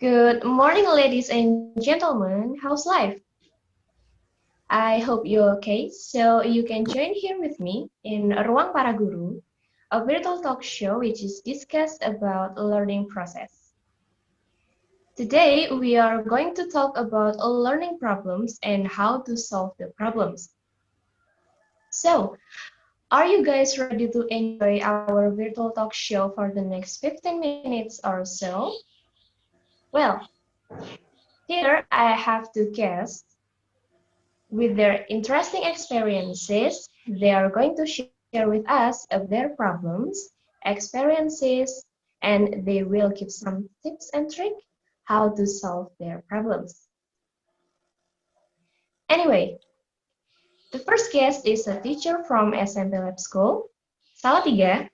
Good morning, ladies and gentlemen. How's life? I hope you're okay. So you can join here with me in Ruang Para Guru, a virtual talk show which is discussed about learning process. Today we are going to talk about learning problems and how to solve the problems. So, are you guys ready to enjoy our virtual talk show for the next 15 minutes or so? Well, here I have two guests. With their interesting experiences, they are going to share with us of their problems, experiences, and they will give some tips and tricks how to solve their problems. Anyway, the first guest is a teacher from SMP Lab School, Salatiga.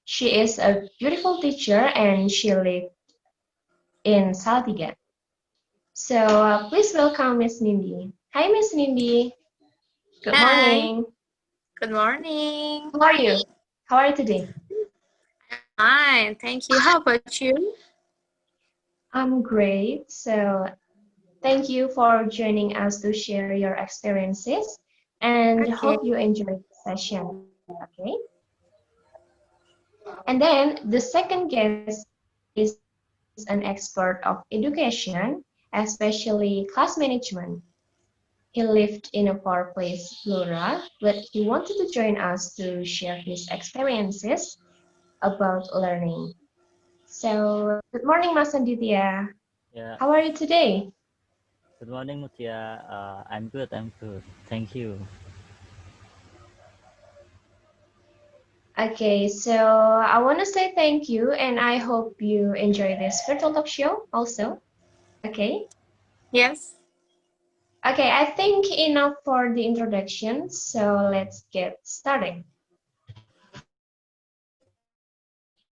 She is a beautiful teacher and she lives in Salatiga. So please welcome Miss Nindi. Hi, Miss Nindi. Good Hi, morning. good morning. How are you? How are you today? Fine, thank you. How about you? I'm great. So, thank you for joining us to share your experiences and Okay, hope you enjoyed the session. Okay. And then the second guest is an expert of education, especially class management. He lived in a far place, Blora, but he wanted to join us to share his experiences about learning. So, good morning, Mas Anditya. Yeah, How are you today? good morning, Mutia. I'm good. I'm good. Thank you. Okay, so I want to say thank you and I hope you enjoy this virtual talk show also. Okay. yes. Okay, I think enough for the introduction, so let's get started.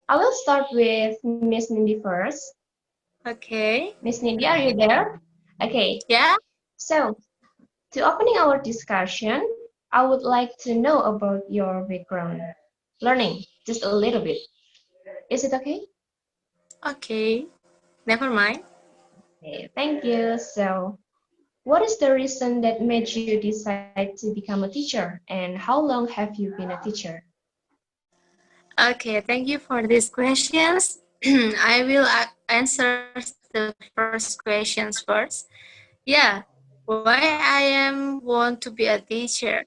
I will start with Miss Nindi first. Okay, Miss Nindi, are you there? Okay, yeah. so to opening our discussion, I would like to know about your background learning just a little bit. Is it okay? Okay, never mind. Okay, thank you. So, what is the reason that made you decide to become a teacher, and how long have you been a teacher? Okay, thank you for these questions. I will answer the first questions first. Yeah, why I am want to be a teacher.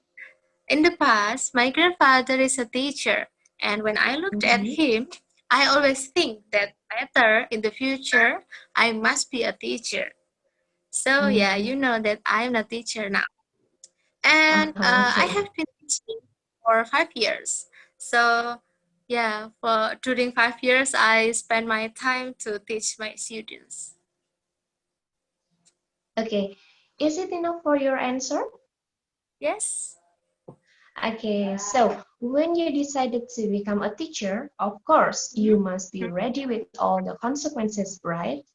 In the past, my grandfather is a teacher, and when I looked at Mhm. him, I always think that later in the future, I must be a teacher. So yeah, Mm. you know that I am a teacher now, and I Okay. have been teaching for 5 years. So yeah, for during 5 years, I spend my time to teach my students. Okay. Is it enough for your answer? Yes. Okay. So, when you decided to become a teacher, of course, you must be Mhm. ready with all the consequences, right?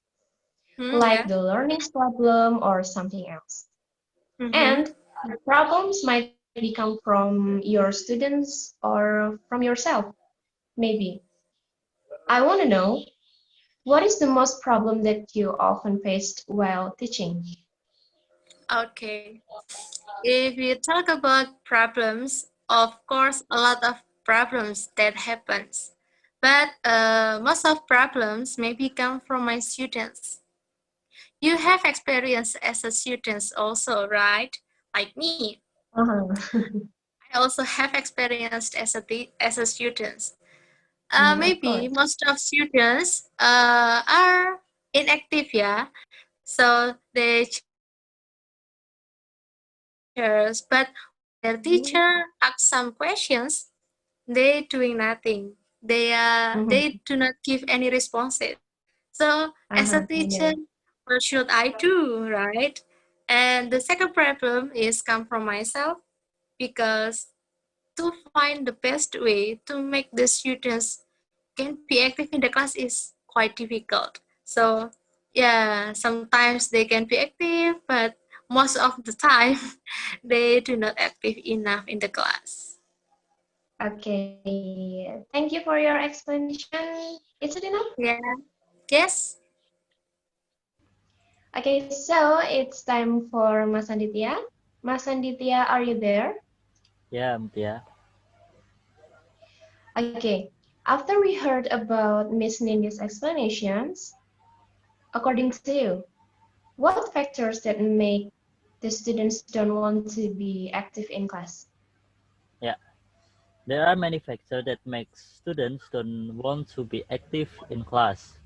Like Yeah. the learning problem or something else. Mm-hmm. And the problems might become from your students or from yourself, maybe. I want to know, what is the most problem that you often faced while teaching? Okay. If we talk about problems, of course, a lot of problems that happens, but most of problems maybe come from my students. You have experience as a student also, right? Like me, Uh-huh. I also have experienced as as a student. Of Maybe course. most of students are inactive, yeah. So they teachers, but when their Mhm. teacher asks some questions, they doing nothing. They Mhm. do not give any responses. So as a Uh-huh. I teacher, know. what should I do, right? And the second problem is come from myself because to find the best way to make the students can be active in the class is quite difficult. So yeah, sometimes they can be active, but most of the time they do not active enough in the class. Okay. Thank you for your explanation. Is it enough? Yeah. Yes. Okay, so it's time for Mas Anditya. Mas Anditya, are you there? Yeah, Mutia. Okay, after we heard about Miss Nindy's explanations, according to you, what factors that make the students don't want to be active in class? Yeah, there are many factors that make students don't want to be active in class.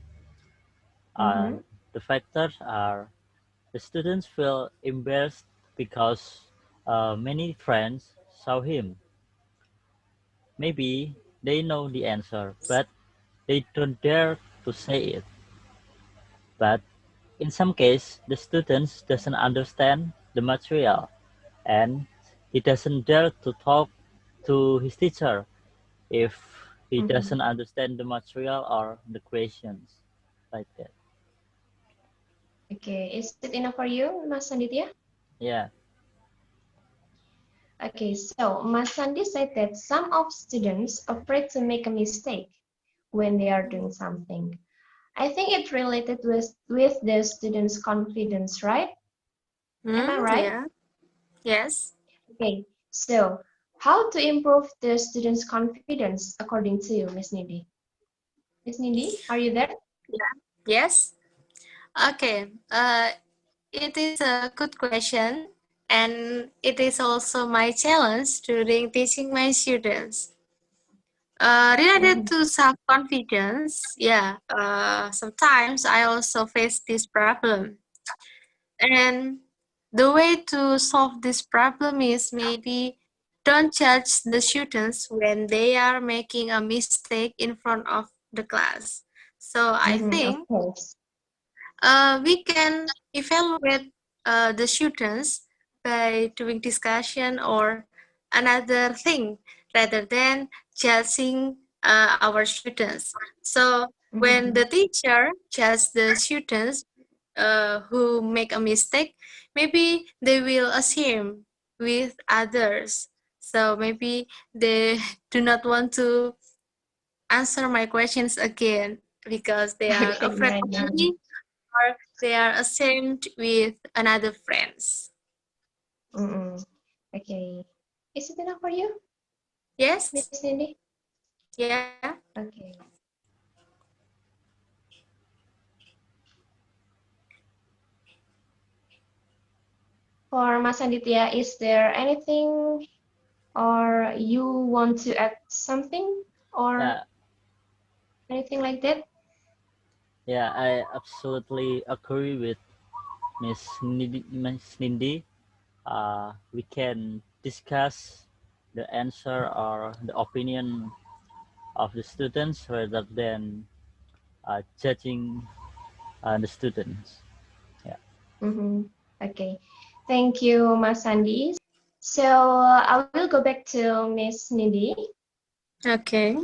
Mm-hmm. The factors are the students feel embarrassed because many friends saw him. Maybe they know the answer, but they don't dare to say it. But in some case, the student doesn't understand the material and he doesn't dare to talk to his teacher if he Mm-hmm. doesn't understand the material or the questions like that. Okay, is it enough for you, Mas Anditya? Yeah, Okay, so Mas Sandi said that some of students afraid to make a mistake when they are doing something. I think it related with the students' confidence, right? Am I right? Yeah. Yes. Okay, so how to improve the students' confidence according to you, Miss Nidhi? Miss Nidhi, are you there? Yeah. Yes. Okay. It is a good question, and it is also my challenge during teaching my students. Related Mhm. to self-confidence, yeah, sometimes I also face this problem. And the way to solve this problem is maybe don't judge the students when they are making a mistake in front of the class. So I Of think course. we can evaluate the students by doing discussion or another thing rather than judging our students. So when Mhm. the teacher judges the students who make a mistake, maybe they will assume with others. So maybe they do not want to answer my questions again because they are Okay, afraid right of now. me or they are ashamed with another friends. Mm-mm. Okay. Is it enough for you, Yes, Miss Nidhi? yeah. Okay. For Mas Anditya, is there anything or you want to add something or yeah, anything like that? yeah. I absolutely agree with Miss Nindi. We can discuss the answer or the opinion of the students rather than judging the students. Yeah. Mm-hmm. Okay. Thank you, Mas Sandi. So I will go back to Miss Nidhi. Okay.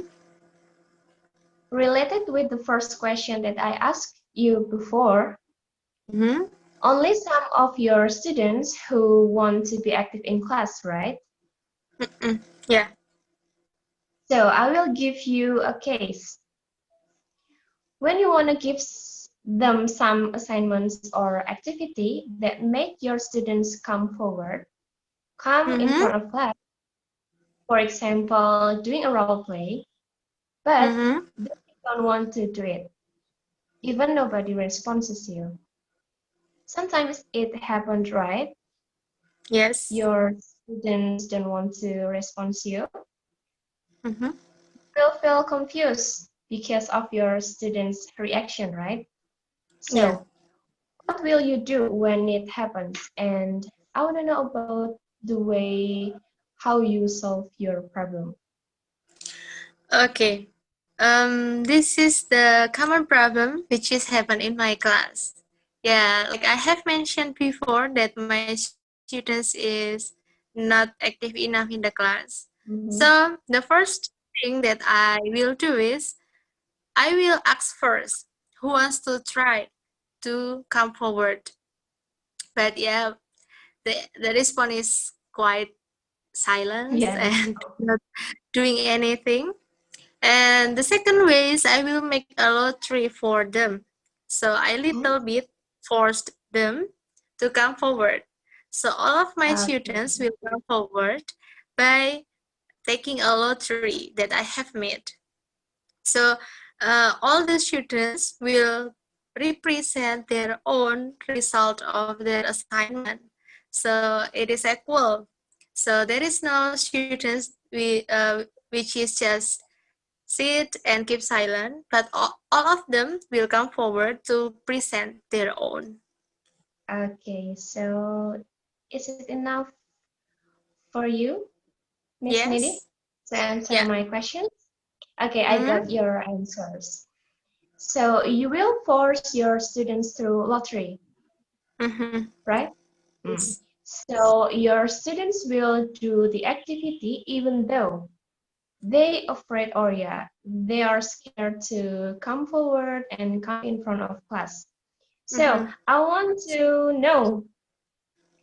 Related with the first question that I asked you before, Mm-hmm. only some of your students who want to be active in class, right? Mm-mm. Yeah. So I will give you a case. When you want to give them some assignments or activity that make your students come forward, come in Mm-hmm. front of class, for example, doing a role play, but Mm-hmm. they don't want to do it, even nobody responds you. Sometimes it happens, right? Yes. Your students don't want to respond to you. Mm-hmm. You will feel confused because of your students' reaction, right? Yeah. So, what will you do when it happens? And I want to know about the way how you solve your problem. Okay. This is the common problem which is happen in my class. Yeah, like I have mentioned before that my students is not active enough in the class. Mm-hmm. So the first thing that I will do is I will ask first who wants to try to come forward. But yeah, the response is quite silence Yes. and not doing anything. And the second way is I will make a lottery for them. So I little bit forced them to come forward. So all of my Okay. students will come forward by taking a lottery that I have made. So all the students will represent their own result of their assignment. So it is equal. So there is no students which is just sit and keep silent, but all of them will come forward to present their own. Okay, so is it enough for you, Miss Nidhi, Yes. to answer Yeah. my questions? Okay, I got Mm-hmm. your answers. So you will force your students through lottery, Mm-hmm. right? Mm. Yes. So your students will do the activity even though they afraid or yeah, they are scared to come forward and come in front of class. So Mm-hmm. I want to know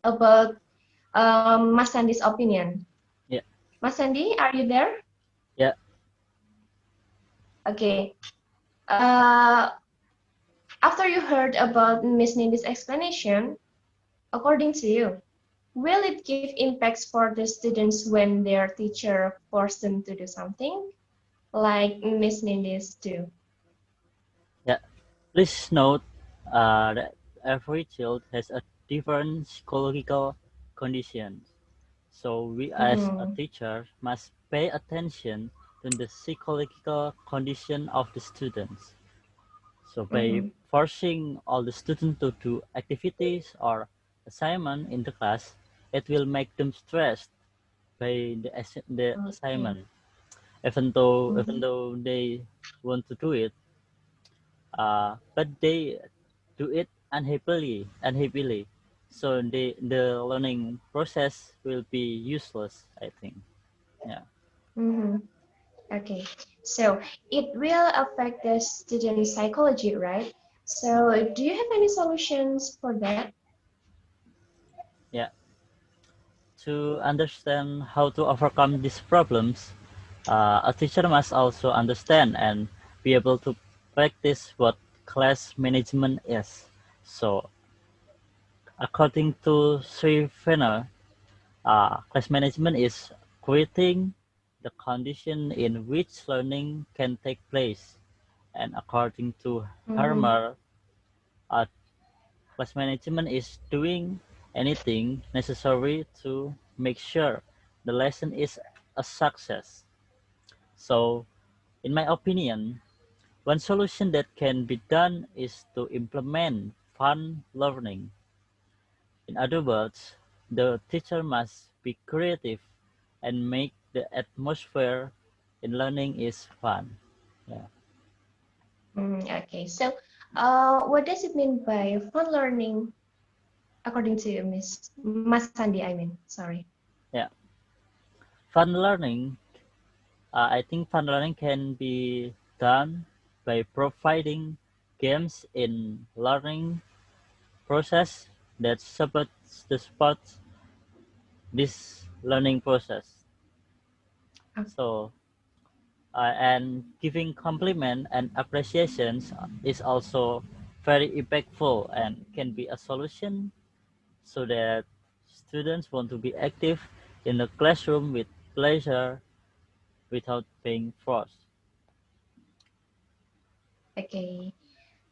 about Mas Sandi's opinion. Yeah. Mas Sandi, are you there? Yeah. Okay. Uh, After you heard about Miss Nidhi's explanation, according to you, will it give impacts for the students when their teacher forced them to do something, like Miss Nidhi's do? Yeah. Please note that every child has a different psychological condition. So we as a Mhm, teacher must pay attention to the psychological condition of the students. So by mhm. forcing all the students to do activities or assignment in the class, it will make them stressed by the Okay. assignment. Even though Mhm. they want to do it, but they do it unhappily. So the learning process will be useless, I think. Yeah. Mhm. Okay. So it will affect the student psychology, right? So do you have any solutions for that? Yeah. To understand how to overcome these problems, a teacher must also understand and be able to practice what class management is. So, according to Sri Fenner, class management is creating the condition in which learning can take place. And according to Mhm. Harmer, uh, class management is doing anything necessary to make sure the lesson is a success. So, in my opinion, one solution that can be done is to implement fun learning. In other words, the teacher must be creative and make the atmosphere in learning is fun. Yeah. Okay. So what does it mean by fun learning according to Miss Mas Sandi? I mean, sorry. Yeah. Fun learning, I think fun learning can be done by providing games in learning process that supports this learning process. So, and giving compliment and appreciations is also very impactful and can be a solution so that students want to be active in the classroom with pleasure without being forced. Okay.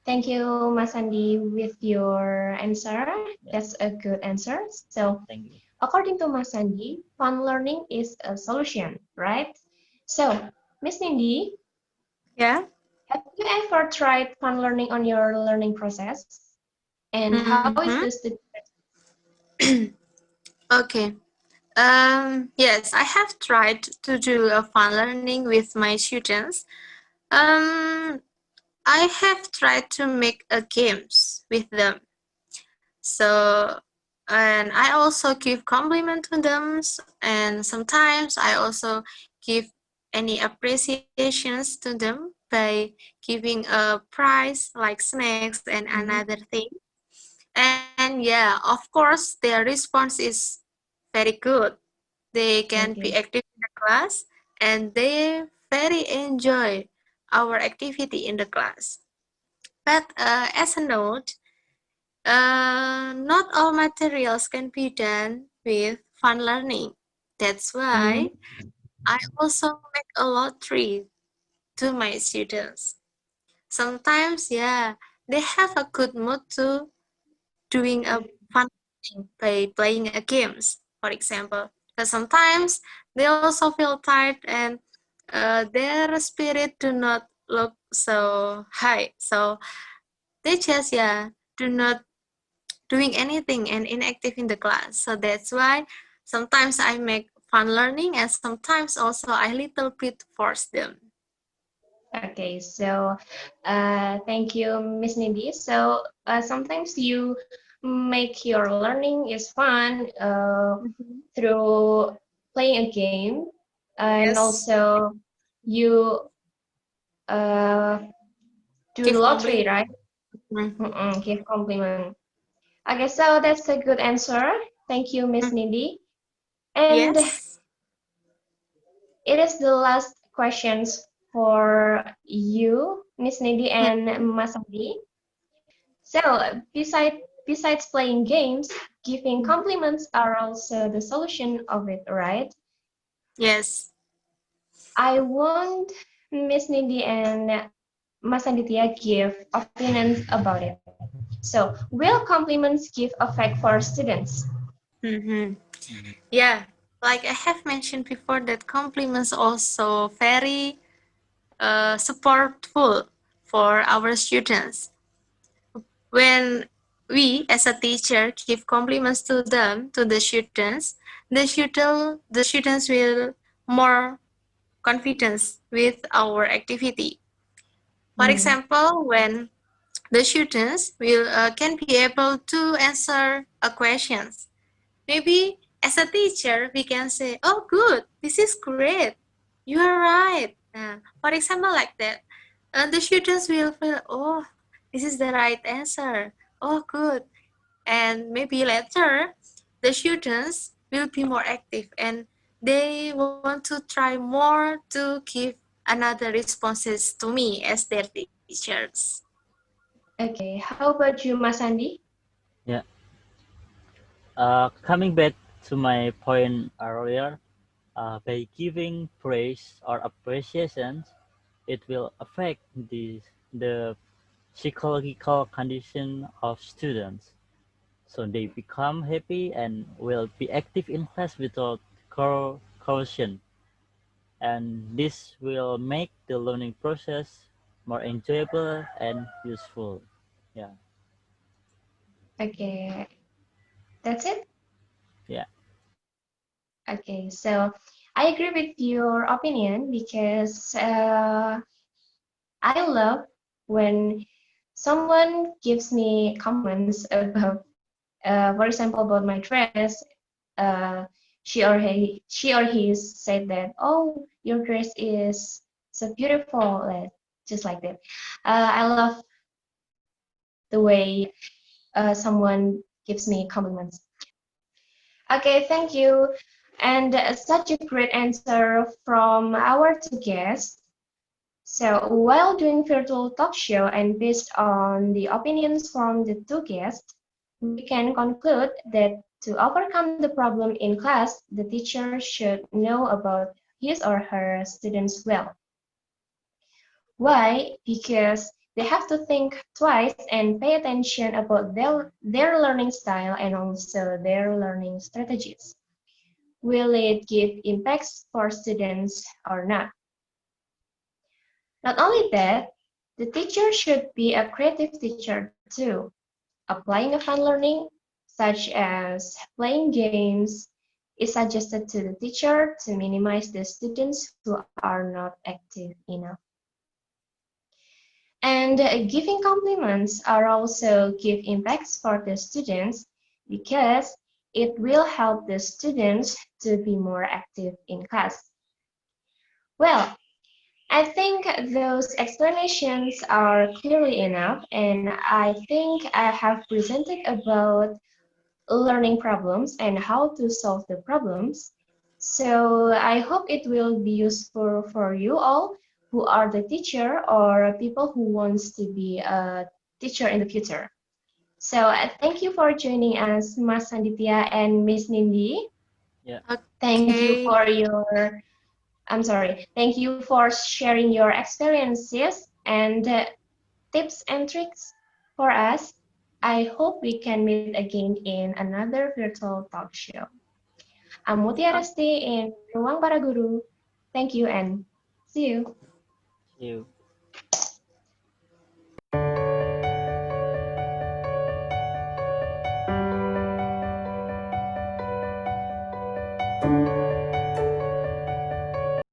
Thank you, Mas Sandi, with your answer. Yeah, That's a good answer. So, thank you. according to Mas Sandi, fun learning is a solution, right? So, Miss Nindi, Yeah. have you ever tried fun learning on your learning process? And how is Mm-hmm. the student? Okay. Yes, I have tried to do a fun learning with my students. Um, I have tried to make a games with them. So, and I also give compliment to them, and sometimes I also give any appreciations to them by giving a prize like snacks and Mhm. another thing. And yeah, of course, their response is very good. They can be Okay. active in the class and they very enjoy our activity in the class. But as a note, Not all materials can be done with fun learning. That's Mm, why I also make a lottery to my students. Sometimes, yeah, they have a good mood to doing a fun thing by playing a games, for example. But sometimes they also feel tired and their spirit do not look so high. So they just, yeah, do not doing anything and inactive in the class. So that's why sometimes I make fun learning and sometimes also I little bit force them. okay, so thank you, Miss Nidhi. So sometimes you make your learning is fun Mhm. through playing a game, and Yes, also you uh, do give lottery, compliment. right? Give compliment. Okay, so that's a good answer. Thank you, Miss Mhm. Nidhi. And Yes. it is the last questions for you, Miss Nidhi and Mas Adi. So, besides playing games, giving Mhm. compliments are also the solution of it, right? Yes. I want Miss Nidhi and Mas Aditya give opinions about it. So, will compliments give effect for students? Mhm. Yeah, like I have mentioned before, that compliments also very supportful for our students. When we as a teacher give compliments to them, to the students will more confidence with our activity. For Hmm. example, when the students will can be able to answer a questions, maybe as a teacher we can say, oh good, this is great, you are right. For example, like that, the students will feel, oh, this is the right answer, oh good. And maybe later the students will be more active and they want to try more to give another responses to me as their teachers. Okay, how about you, Mas Andi? Yeah. Coming back to my point earlier, by giving praise or appreciation, it will affect the psychological condition of students. So they become happy and will be active in class without caution. And this will make the learning process more enjoyable and useful. Yeah, Okay, that's it. yeah, Okay, so I agree with your opinion because I love when someone gives me compliments about, for example, about my dress. Uh, she or he said that, oh, your dress is so beautiful, just like that. I love the way someone gives me compliments. Okay, thank you. And such a great answer from our two guests. So, while doing virtual talk show and based on the opinions from the two guests, we can conclude that to overcome the problem in class, the teacher should know about his or her students well. Why? Because they have to think twice and pay attention about their learning style and also their learning strategies. Will it give impacts for students or not? Not only that, the teacher should be a creative teacher too, applying a fun learning, such as playing games, is suggested to the teacher to minimize the students who are not active enough. And giving compliments are also give impacts for the students because it will help the students to be more active in class. Well, I think those explanations are clearly enough, and I think I have presented about learning problems and how to solve the problems. So I hope it will be useful for you all who are the teacher or people who wants to be a teacher in the future. So thank you for joining us, Mas Sanditya and Miss Nindi. Yeah. Thank you Okay. for your, I'm sorry, thank you for sharing your experiences and tips and tricks for us. I hope we can meet again in another virtual talk show. I'm Mutia Uh, Rasti in Ruang Para Guru. Thank you and see you. See you.